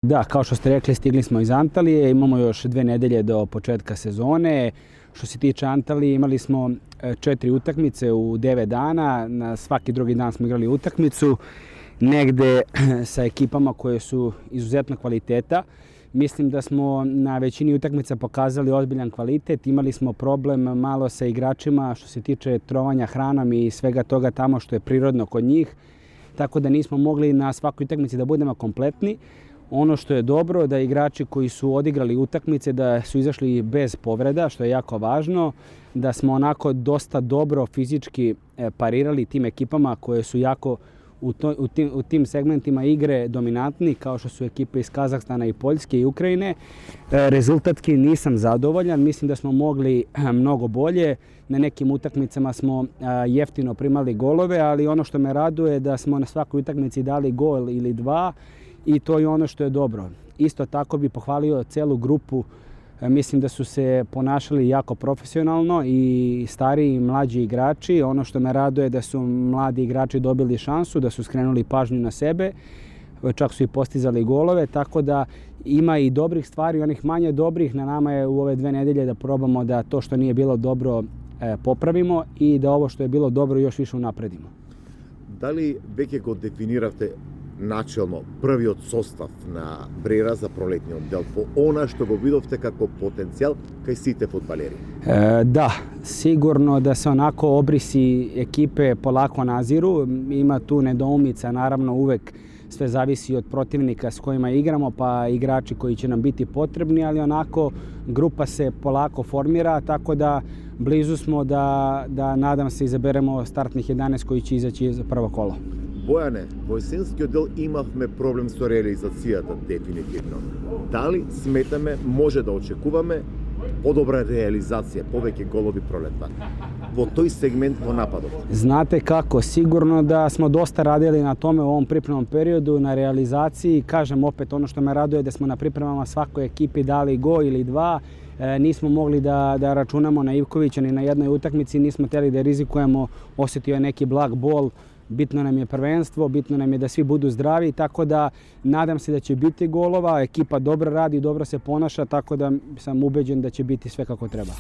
Da, kao što ste rekli, stigli smo iz Antalije, imamo još 2 nedelje do početka sezone. Što se tiče Antalije, imali smo 4 utakmice u 9 dana, na svaki drugi dan smo igrali utakmicu, negde sa ekipama koje su izuzetno kvaliteta. Mislim da smo na većini utakmica pokazali ozbiljan kvalitet, imali smo problem malo sa igračima što se tiče trovanja hranom i svega toga tamo što je prirodno kod njih, tako da nismo mogli na svakoj utakmici da budemo kompletni. Ono što je dobro da igrači koji su odigrali utakmice da su izašli bez povreda, što je jako važno, da smo onako dosta dobro fizički parirali tim ekipama koje su jako u tim segmentima igre dominantni, kao što su ekipe iz Kazahstana i Poljske i Ukrajine. Rezultatski nisam zadovoljan, mislim da smo mogli mnogo bolje. Na nekim utakmicama smo jeftino primali golove, ali ono što me raduje je da smo na svakoj utakmici dali gol ili 2 i to je ono što je dobro. Isto tako bi pohvalio celu grupu. Mislim da su se ponašali jako profesionalno i stariji i mlađi igrači. Ono što me raduje je da su mladi igrači dobili šansu, da su skrenuli pažnju na sebe, čak su i postizali golove, tako da ima i dobrih stvari, onih manje dobrih. Na nama je u ove 2 nedelje da probamo da to što nije bilo dobro popravimo i da ovo što je bilo dobro još više unapredimo. Da li веќе го дефинирате начелно првиот состав на Брера за пролетниот дел по она што го видовте како потенцијал кај сите фудбалери? Da, sigurno da se onako obrisi ekipe polako naziru. Ima tu nedoumica, naravno uvek sve zavisi od protivnika s kojima igramo, pa igrači koji će nam biti potrebni, ali onako grupa se polako formira, tako da blizu smo da nadam se izaberemo startnih 11 koji će izaći za prvo kolo. Бојане, во есенскиот дел имавме проблем со реализацијата дефинитивно. Дали сметаме може да очекуваме подобра реализација, повеќе голови пролетва во тој сегмент во нападот? Znate kako, sigurno da smo dosta radili na tome u ovom pripremnom periodu, na realizaciji. Kažem opet, ono što me raduje da smo na pripremama svakoj ekipi dali gol ili 2. Nismo mogli da računamo na Ivkovića ni na jednoj utakmici, nismo hteli da rizikujemo, osetio je neki blag bol. Bitno nam je prvenstvo, bitno nam je da svi budu zdravi, tako da nadam se da će biti golova, ekipa dobro radi, dobro se ponaša, tako da sam ubeđen da će biti sve kako treba.